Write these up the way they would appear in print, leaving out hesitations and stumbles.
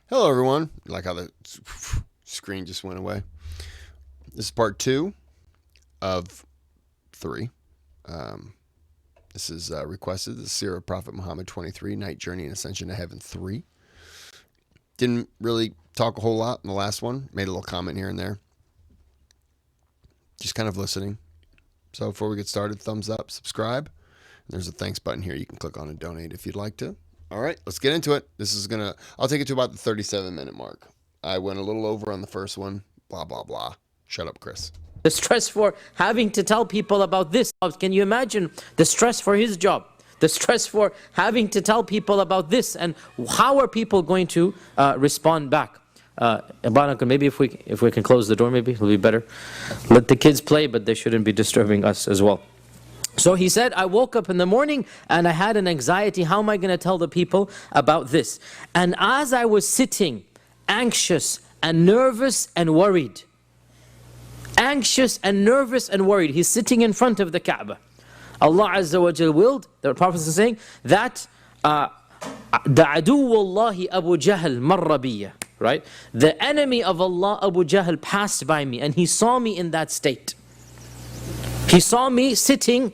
Hello, everyone. Like how the screen just went away. This is part 2 of 3. This is requested. The Seerah Prophet Muhammad 23, Night Journey and Ascension to Heaven 3. Didn't really talk a whole lot in the last one. Made a little comment here and there. Just kind of listening. So before we get started, thumbs up, subscribe. There's a thanks button here. You can click on and donate if you'd like to. All right, let's get into it. I'll take it to about the 37-minute mark. I went a little over on the first one. Blah, blah, blah. Shut up, Kris. The stress for having to tell people about this. Can you imagine the stress for his job? The stress for having to tell people about this, and how are people going to respond back? Maybe if we can close the door, maybe it'll be better. Let the kids play, but they shouldn't be disturbing us as well. So he said, I woke up in the morning and I had an anxiety. How am I going to tell the people about this? And as I was sitting, anxious and nervous and worried. Anxious and nervous and worried. He's sitting in front of the Kaaba. Allah Azza wa Jal willed, the Prophet is saying, that the Aduwallahi Abu Jahl marra biya. Right? The enemy of Allah, Abu Jahl, passed by me and he saw me in that state. He saw me sitting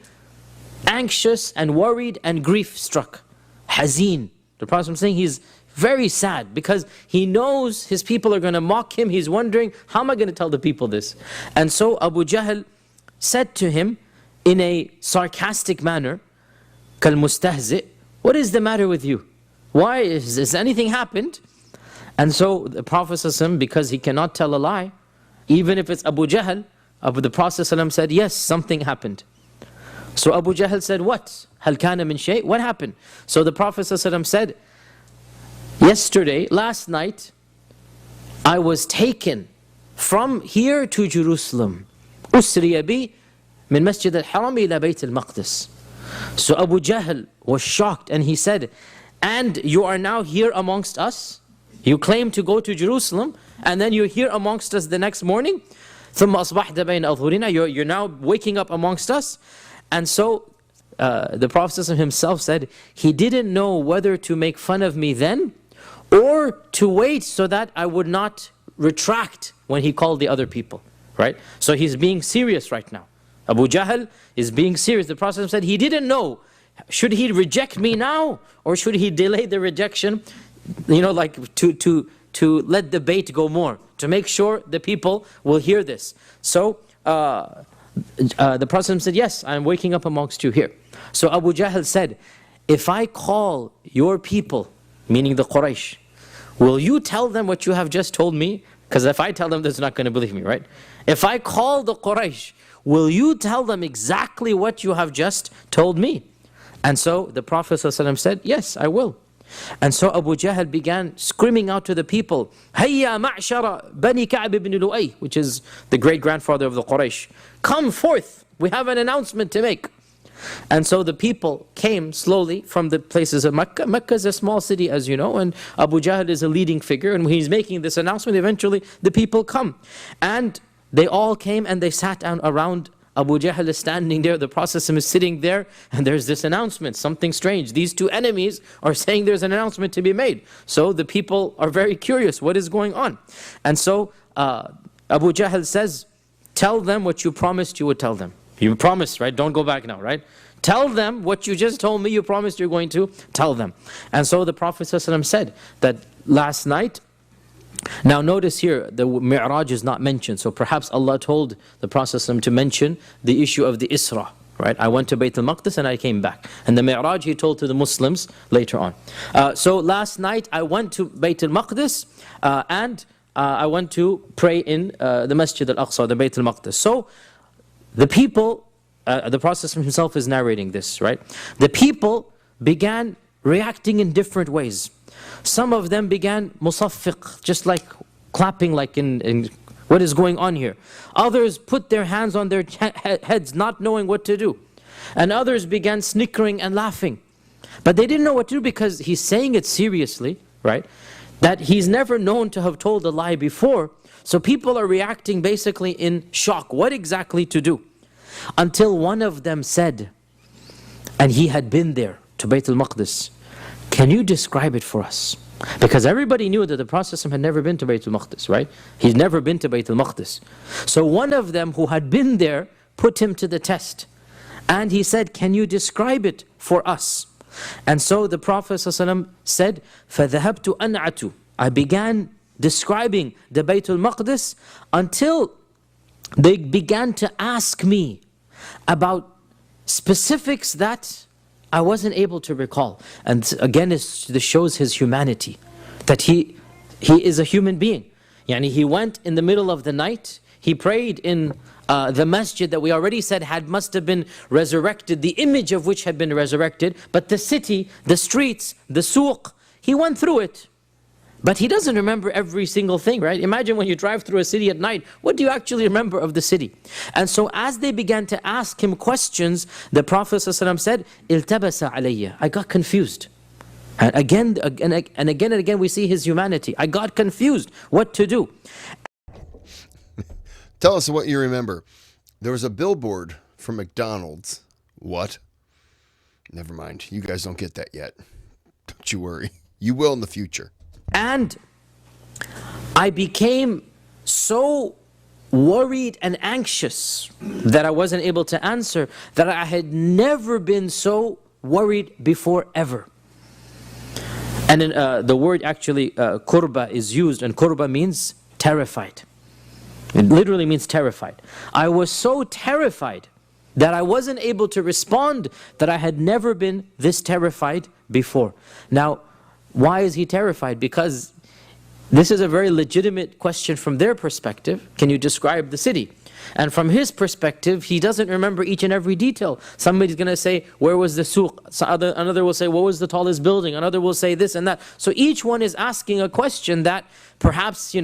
anxious and worried and grief-struck. Hazeen. The Prophet is saying he's very sad because he knows his people are going to mock him. He's wondering, how am I going to tell the people this? And so Abu Jahl said to him in a sarcastic manner, Kal mustahzi, what is the matter with you? Why has anything happened? And so the Prophet, because he cannot tell a lie, even if it's Abu Jahl, the Prophet said, yes, something happened. So Abu Jahl said, what? Hal kana min shay? What happened? So the Prophet said, last night, I was taken from here to Jerusalem. Usriya bi min Masjid al-Haram ila Bayt al-Maqdis. So Abu Jahl was shocked and he said, and you are now here amongst us? You claim to go to Jerusalem and then you're here amongst us the next morning? ثم أصبحت بين أظهرنا, you're now waking up amongst us. And so the Prophet himself said he didn't know whether to make fun of me then or to wait so that I would not retract when he called the other people, right? So he's being serious right now. Abu Jahl is being serious. The Prophet said he didn't know, should he reject me now or should he delay the rejection, like to let the bait go more, to make sure the people will hear this. So the Prophet said, yes, I'm waking up amongst you here. So Abu Jahl said, if I call your people, meaning the Quraysh, will you tell them what you have just told me? Because if I tell them, they're not going to believe me, right? If I call the Quraysh, will you tell them exactly what you have just told me? And so the Prophet said, yes, I will. And so Abu Jahl began screaming out to the people, Hayya ma'shara bani Ka'b ibn Lu'ay, which is the great-grandfather of the Quraysh. Come forth, we have an announcement to make. And so the people came slowly from the places of Mecca. Mecca is a small city, as you know, and Abu Jahl is a leading figure. And when he's making this announcement, eventually the people come. And they all came and they sat down around. Abu Jahl is standing there, the Prophet is sitting there, and there's this announcement, something strange. These two enemies are saying there's an announcement to be made. So the people are very curious, what is going on? And so Abu Jahl says, tell them what you promised you would tell them. You promised, right? Don't go back now, right? Tell them what you just told me you promised you're going to tell them. And so the Prophet ﷺ said that last night, now notice here, the Mi'raj is not mentioned. So perhaps Allah told the Prophet ﷺ to mention the issue of the Isra. Right? I went to Bayt al-Maqdis and I came back. And the Mi'raj he told to the Muslims later on. So last night I went to Bayt al-Maqdis and I went to pray in the Masjid al-Aqsa, the Bayt al-Maqdis. So the people, the Prophet himself is narrating this, right? The people began reacting in different ways. Some of them began musaffiq, just like clapping, like in what is going on here. Others put their hands on their heads, not knowing what to do. And others began snickering and laughing. But they didn't know what to do because he's saying it seriously, right? That he's never known to have told a lie before. So people are reacting basically in shock. What exactly to do? Until one of them said, and he had been there to Bayt al-Maqdis, can you describe it for us? Because everybody knew that the Prophet had never been to Baytul Maqdis, right? He'd never been to Baytul Maqdis. So one of them who had been there put him to the test. And he said, can you describe it for us? And so the Prophet ﷺ said, فَذَهَبْتُ أَنْعَتُ, I began describing the Baytul Maqdis until they began to ask me about specifics that I wasn't able to recall. And again, this shows his humanity, that he is a human being. Yani he went in the middle of the night, he prayed in the masjid that we already said must have been resurrected, the image of which had been resurrected, but the city, the streets, the souq, he went through it. But he doesn't remember every single thing, right? Imagine when you drive through a city at night, what do you actually remember of the city? And so as they began to ask him questions, the Prophet ﷺ said, "Iltabasa alayya." I got confused. And again we see his humanity. I got confused what to do. Tell us what you remember. There was a billboard for McDonald's. What? Never mind. You guys don't get that yet. Don't you worry. You will in the future. And I became so worried and anxious that I wasn't able to answer, that I had never been so worried before ever. And then the word actually, kurba, is used, and kurba means terrified. It literally means terrified. I was so terrified that I wasn't able to respond, that I had never been this terrified before. Now, why is he terrified? Because this is a very legitimate question from their perspective. Can you describe the city? And from his perspective, he doesn't remember each and every detail. Somebody's going to say, where was the souq? Another will say, what was the tallest building? Another will say this and that. So each one is asking a question that perhaps,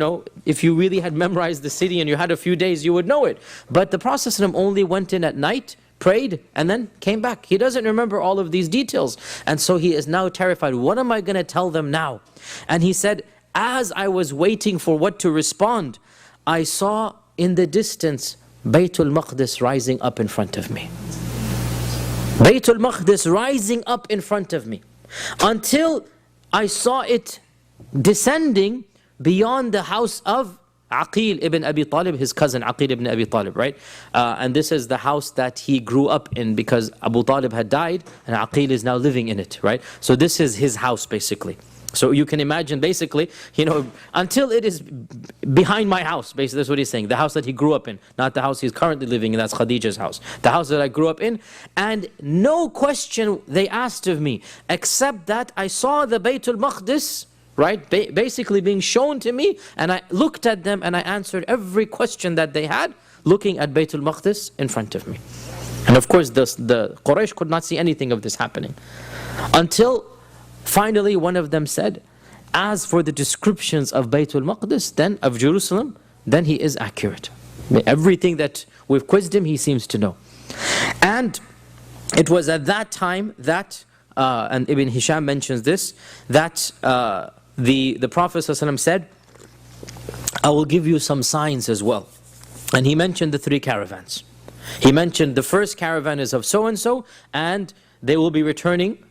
if you really had memorized the city and you had a few days, you would know it. But the Prophet only went in at night, prayed, and then came back. He doesn't remember all of these details. And so he is now terrified. What am I going to tell them now? And he said, as I was waiting for what to respond, I saw in the distance Baytul Maqdis rising up in front of me. Baytul Maqdis rising up in front of me, until I saw it descending beyond the house of Aqil ibn Abi Talib, his cousin Aqil ibn Abi Talib, right? And this is the house that he grew up in, because Abu Talib had died and Aqil is now living in it, right? So this is his house basically. So you can imagine basically, until it is behind my house, basically that's what he's saying. The house that he grew up in, not the house he's currently living in, that's Khadija's house. The house that I grew up in, and no question they asked of me, except that I saw the Baytul Maqdis, right, basically being shown to me, and I looked at them and I answered every question that they had, looking at Baytul Maqdis in front of me. And of course the Quraysh could not see anything of this happening. Until finally one of them said, as for the descriptions of Baytul Maqdis, then of Jerusalem, then he is accurate. Everything that we've quizzed him, he seems to know. And it was at that time that, and Ibn Hisham mentions this, that the Prophet ﷺ said, I will give you some signs as well. And he mentioned the 3 caravans. He mentioned the first caravan is of so-and-so, and they will be returning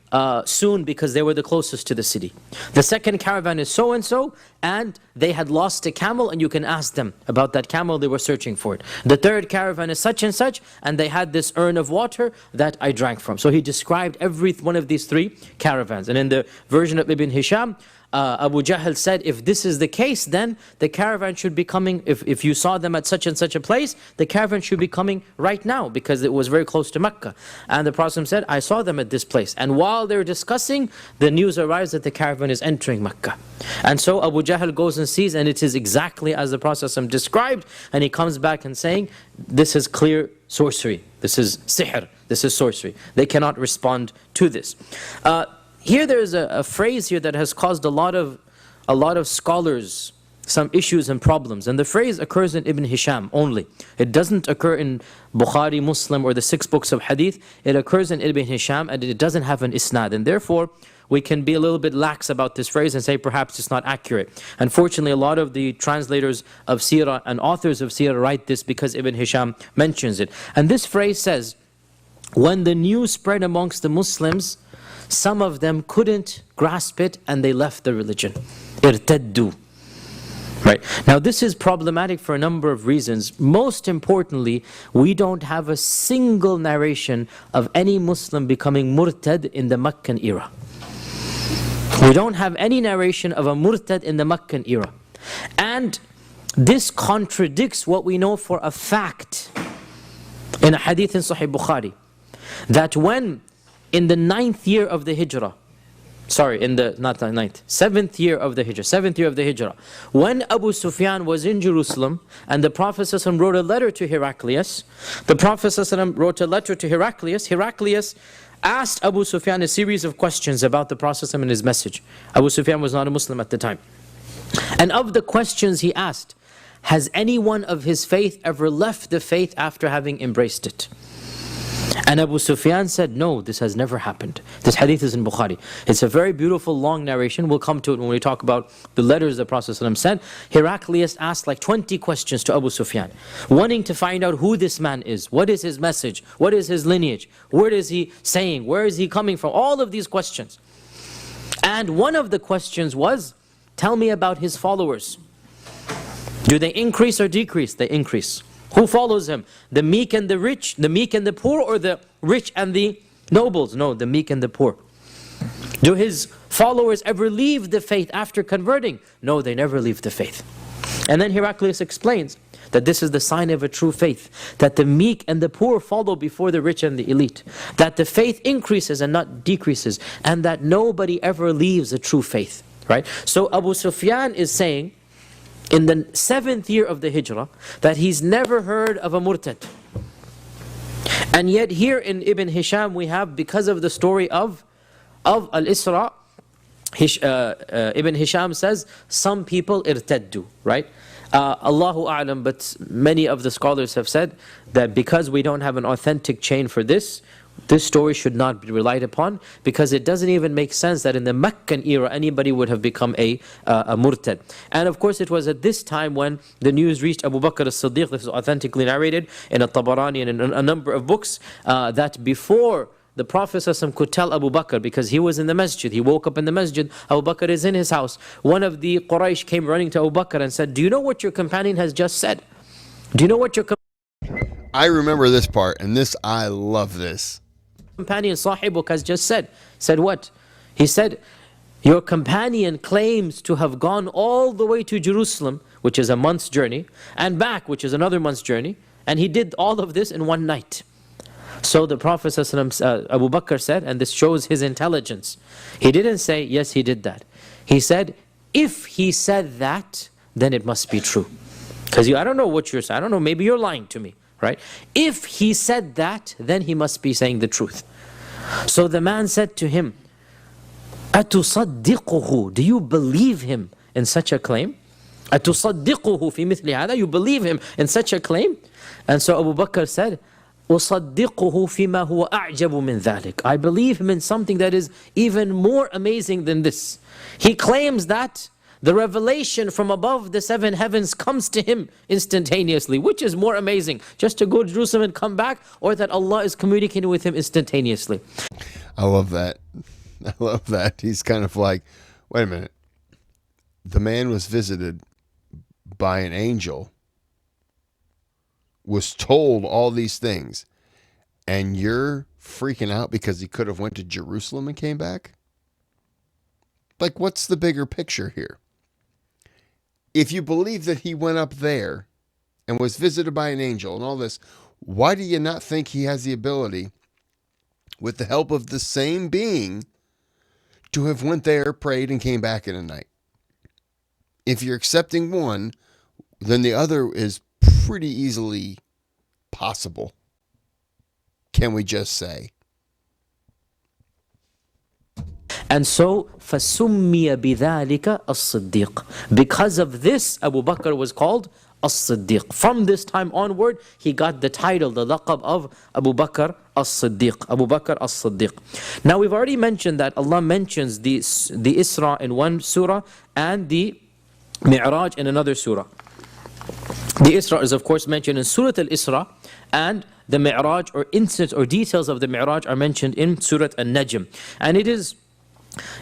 soon because they were the closest to the city. The second caravan is so-and-so, and they had lost a camel, and you can ask them about that camel, they were searching for it. The third caravan is such and such, and they had this urn of water that I drank from. So he described every one of these 3 caravans. And in the version of Ibn Hisham, Abu Jahl said, if this is the case, then the caravan should be coming, if you saw them at such and such a place, the caravan should be coming right now, because it was very close to Mecca. And the Prophet said, I saw them at this place. And while they're discussing, the news arrives that the caravan is entering Mecca. And so Abu Jahl goes and sees, and it is exactly as the Prophet described, and he comes back and saying, this is clear sorcery, this is sihr, this is sorcery. They cannot respond to this. Here there is a phrase here that has caused a lot of scholars some issues and problems. And the phrase occurs in Ibn Hisham only. It doesn't occur in Bukhari, Muslim, or the 6 books of Hadith. It occurs in Ibn Hisham, and it doesn't have an isnad. And therefore, we can be a little bit lax about this phrase and say perhaps it's not accurate. Unfortunately, a lot of the translators of Seerah and authors of Seerah write this because Ibn Hisham mentions it. And this phrase says, when the news spread amongst the Muslims, some of them couldn't grasp it, and they left the religion. Irtaddu. Right. Now this is problematic for a number of reasons. Most importantly, we don't have a single narration of any Muslim becoming murtad in the Meccan era. We don't have any narration of a murtad in the Meccan era. And this contradicts what we know for a fact in a hadith in Sahih Bukhari, that when in the 9th year of the Hijrah, not the 9th, 7th year of the Hijrah, when Abu Sufyan was in Jerusalem and the Prophet ﷺ wrote a letter to Heraclius, Heraclius asked Abu Sufyan a series of questions about the Prophet ﷺ and his message. Abu Sufyan was not a Muslim at the time. And of the questions he asked, has anyone of his faith ever left the faith after having embraced it? And Abu Sufyan said, no, this has never happened. This hadith is in Bukhari. It's a very beautiful long narration. We'll come to it when we talk about the letters the Prophet ﷺ sent. Heraclius asked like 20 questions to Abu Sufyan, wanting to find out who this man is, what is his message, what is his lineage, what is he saying, where is he coming from, all of these questions. And one of the questions was, tell me about his followers. Do they increase or decrease? They increase. Who follows him? The meek and the rich, the meek and the poor, or the rich and the nobles? No, the meek and the poor. Do his followers ever leave the faith after converting? No, they never leave the faith. And then Heraclius explains that this is the sign of a true faith, that the meek and the poor follow before the rich and the elite, that the faith increases and not decreases, and that nobody ever leaves a true faith. Right? So Abu Sufyan is saying, in the 7th year of the Hijrah, that he's never heard of a murtad. And yet here in Ibn Hisham we have, because of the story of Al-Isra, Ibn Hisham says, some people irtaddu, right? Allahu A'lam, but many of the scholars have said that because we don't have an authentic chain for this story should not be relied upon, because it doesn't even make sense that in the Meccan era anybody would have become a murtad. And of course it was at this time when the news reached Abu Bakr as-Siddiq, this is authentically narrated in At-Tabarani and in a number of books, that before the Prophet ﷺ could tell Abu Bakr, because he was in the masjid, he woke up in the masjid, Abu Bakr is in his house. One of the Quraysh came running to Abu Bakr and said, do you know what your companion has just said? Do you know what your I remember this part, and I love this. Companion Sahibuk has just said? Said what? He said, your companion claims to have gone all the way to Jerusalem, which is a month's journey, and back, which is another month's journey, and he did all of this in one night. So the Prophet ﷺ, Abu Bakr said, and this shows his intelligence, he didn't say, yes, he did that. He said, if he said that, then it must be true. Because I don't know what you're saying, I don't know, maybe you're lying to me. Right? If he said that, then he must be saying the truth. So the man said to him, أَتُصَدِّقُهُ, do you believe him in such a claim? أَتُصَدِّقُهُ فِي مِثْلِ هَذَا, you believe him in such a claim? And so Abu Bakr said, أُصَدِّقُهُ فِيمَا هُوَ أَعْجَبُ مِنْ ذَلِكَ, I believe him in something that is even more amazing than this. He claims that the revelation from above the 7 heavens comes to him instantaneously. Which is more amazing? Just to go to Jerusalem and come back, or that Allah is communicating with him instantaneously? I love that. I love that. He's kind of like, wait a minute. The man was visited by an angel, was told all these things, and you're freaking out because he could have went to Jerusalem and came back? Like, what's the bigger picture here? If you believe that he went up there and was visited by an angel and all this, why do you not think he has the ability, with the help of the same being, to have went there, prayed, and came back in a night? If you're accepting one, then the other is pretty easily possible. Can we just say? And so, فَسُمِّيَ بِذَلِكَ الصِّدِّيقِ, because of this, Abu Bakr was called As-Siddiq. From this time onward, he got the title, the laqab of Abu Bakr As-Siddiq. Abu Bakr As-Siddiq. Now we've already mentioned that Allah mentions the Isra in one surah and the Mi'raj in another surah. The Isra is of course mentioned in Surah Al-Isra, and the Mi'raj, or incidents or details of the Mi'raj, are mentioned in Surah Al-Najm. And it is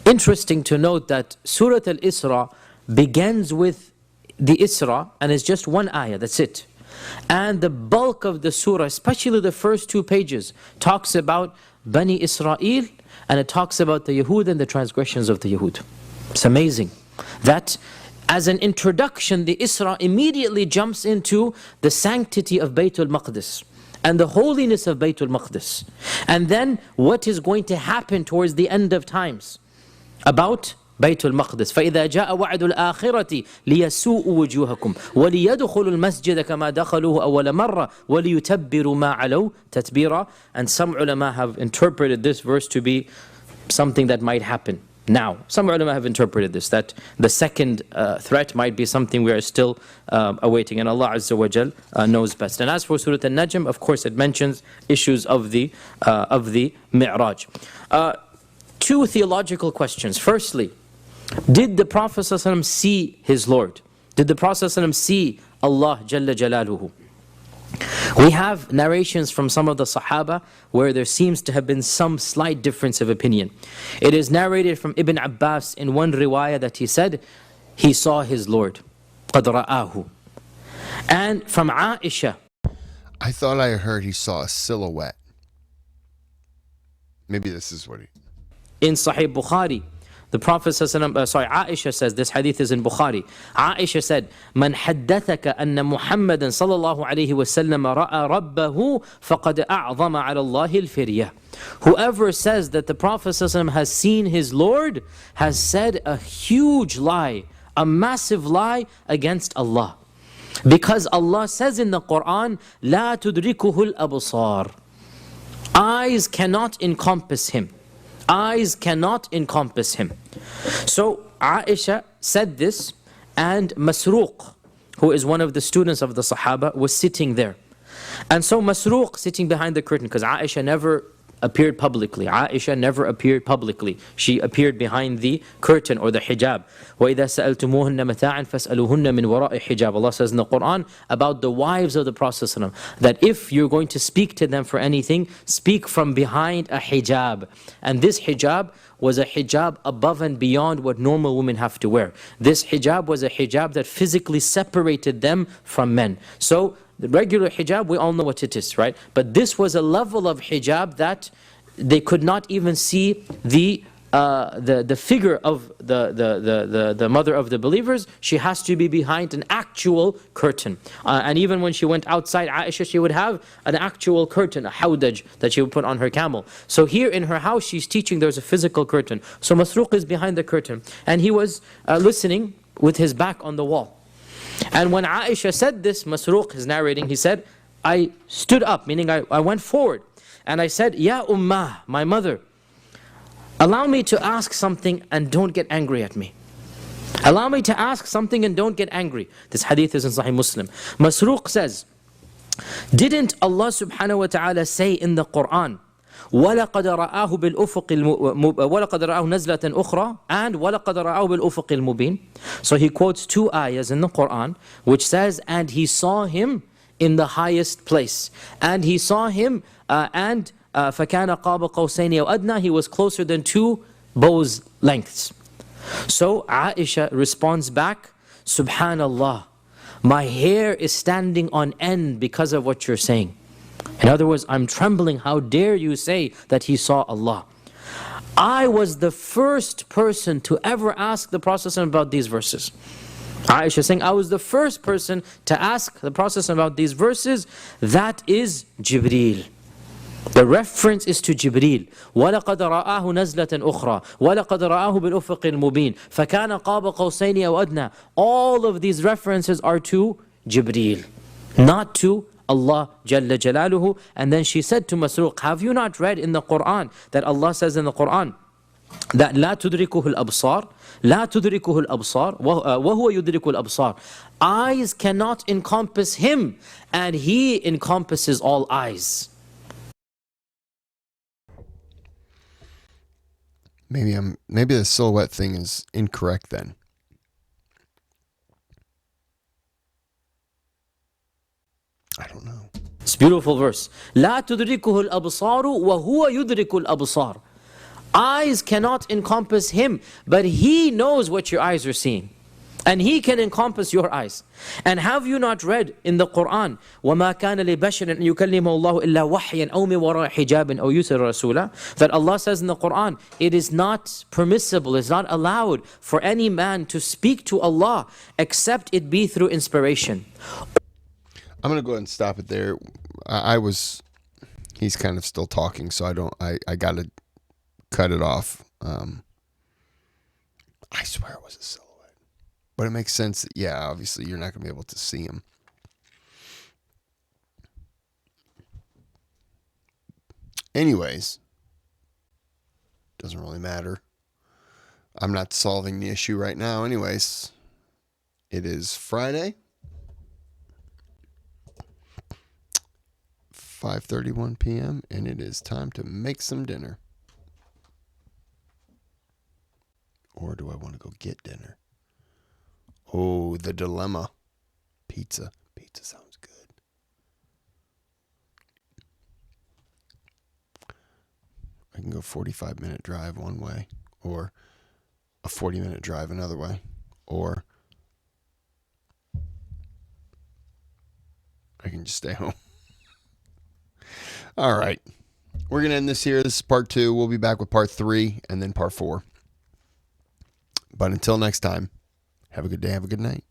Interesting to note that Surah Al-Isra begins with the Isra and is just one ayah, that's it. And the bulk of the surah, especially the first 2 pages, talks about Bani Israel, and it talks about the Yahud and the transgressions of the Yahud. It's amazing that as an introduction, the Isra immediately jumps into the sanctity of Baytul Maqdis and the holiness of Baytul Maqdis. And then what is going to happen towards the end of times about بيت المقدس فإذا جاء وعد الآخرة ليسوء وجوهكم وليدخلوا المسجد كما دخلوه أول مرة وليتبروا ما علوا تتبيرا. And some ulama have interpreted this verse to be something that might happen now. Some ulama have interpreted this, that the second threat might be something we are still awaiting, and Allah Azza wa Jal knows best. And as for Surah Al-Najm, of course it mentions issues of the Mi'raj. 2 theological questions. Firstly, did the Prophet ﷺ see his Lord? Did the Prophet ﷺ see Allah Jalla Jalaluhu? We have narrations from some of the Sahaba where there seems to have been some slight difference of opinion. It is narrated from Ibn Abbas in one riwayah that he said he saw his Lord. قَدْ رَآهُ. And from Aisha. I thought I heard he saw a silhouette. Maybe this is what he... In Sahih Bukhari, the Prophet Aisha says, this hadith is in Bukhari. Aisha said, "Man haddathaka anna Muhammadan sallallahu alayhi wa sallam ra'a rabbahu faqad a'zama ala Allahi al-firyah." Whoever says that the Prophet ﷺ has seen his Lord has said a huge lie, a massive lie against Allah. Because Allah says in the Quran, "La tudrikuhu al-absar." Eyes cannot encompass him. Eyes cannot encompass him. So Aisha said this, and Masruq, who is one of the students of the Sahaba, was sitting there. And so Masruq sitting behind the curtain, because Aisha never appeared publicly. Aisha never appeared publicly. She appeared behind the curtain or the hijab. وَإِذَا سَأَلْتُمُوهُنَّ مَتَاعًا فَاسْأَلُوهُنَّ مِنْ وَرَاءِ حِجَابٍ. Allah says in the Quran about the wives of the Prophet ﷺ, that if you're going to speak to them for anything, speak from behind a hijab. And this hijab was a hijab above and beyond what normal women have to wear. This hijab was a hijab that physically separated them from men. So the regular hijab, we all know what it is, right? But this was a level of hijab that they could not even see the figure of the mother of the believers. She has to be behind an actual curtain. And even when she went outside, Aisha, she would have an actual curtain, a hawdaj that she would put on her camel. So here in her house, she's teaching, there's a physical curtain. So Masruq is behind the curtain. And he was listening with his back on the wall. And when Aisha said this, Masruq is narrating, he said, I stood up, meaning I went forward. And I said, Ya Ummah, my mother, allow me to ask something and don't get angry at me. Allow me to ask something and don't get angry. This hadith is in Sahih Muslim. Masruq says, didn't Allah subhanahu wa ta'ala say in the Quran, وَلَقَدْ رَآهُ بِالْأُفُقِ وَلَقَدْ رَآهُ نَزْلَةً أُخْرَى and وَلَقَدْ رَآهُ بِالْأُفُقِ الْمُبِينِ. So he quotes 2 ayahs in the Quran which says, and he saw him in the highest place. And he saw him فَكَانَ قَابَ قَوْسَيْنِ أَوْ أَدْنَى. He was closer than 2 bows lengths. So Aisha responds back, Subhanallah, my hair is standing on end because of what you're saying. In other words, I'm trembling. How dare you say that he saw Allah? I was the first person to ever ask the Prophet about these verses. Aisha is saying, I was the first person to ask the Prophet about these verses. That is Jibreel. The reference is to Jibreel. وَلَقَدْ رَآهُ نَزْلَةً أُخْرَى وَلَقَدْ رَآهُ بِالْأُفُقِ الْمُبِينِ فَكَانَ قَابَ قَوْسَيْنِ أَوْ أَدْنَى. All of these references are to Jibreel, not to Allah Jalla Jalaluhu. And then she said to Masruq, have you not read in the Quran that Allah says in the Quran that لا تدركه الأبصار لا تدركه الأبصار وهو يدرك الأبصار. Eyes cannot encompass him and he encompasses all eyes. Maybe the silhouette thing is incorrect then. I don't know. It's a beautiful verse. لا تدركه الأبصار وهو يدرك الأبصار. Eyes cannot encompass him, but he knows what your eyes are seeing. And he can encompass your eyes. And have you not read in the Quran, وَمَا كَانَ لِبَشَرٍ أَن يُكَلِّمَهُ اللَّهُ إِلَّا وَحْيًا أَوْ مِن وَرَاءِ حِجَابٍ أَوْ يُرْسِلَ رَسُولًا? That Allah says in the Quran, it is not permissible, it's not allowed for any man to speak to Allah except it be through inspiration. I'm going to go ahead and stop it there. He's kind of still talking, so I got to cut it off. I swear it was a silhouette. But it makes sense that, yeah, obviously you're not going to be able to see him. Anyways, doesn't really matter. I'm not solving the issue right now. Anyways, it is Friday, 5:31 p.m., and it is time to make some dinner. Or do I want to go get dinner? Oh, the dilemma. Pizza. Pizza sounds good. I can go 45-minute drive one way, or a 40-minute drive another way, or I can just stay home. All right. We're going to end this here. This is part 2. We'll be back with part 3 and then part 4. But until next time, have a good day, have a good night.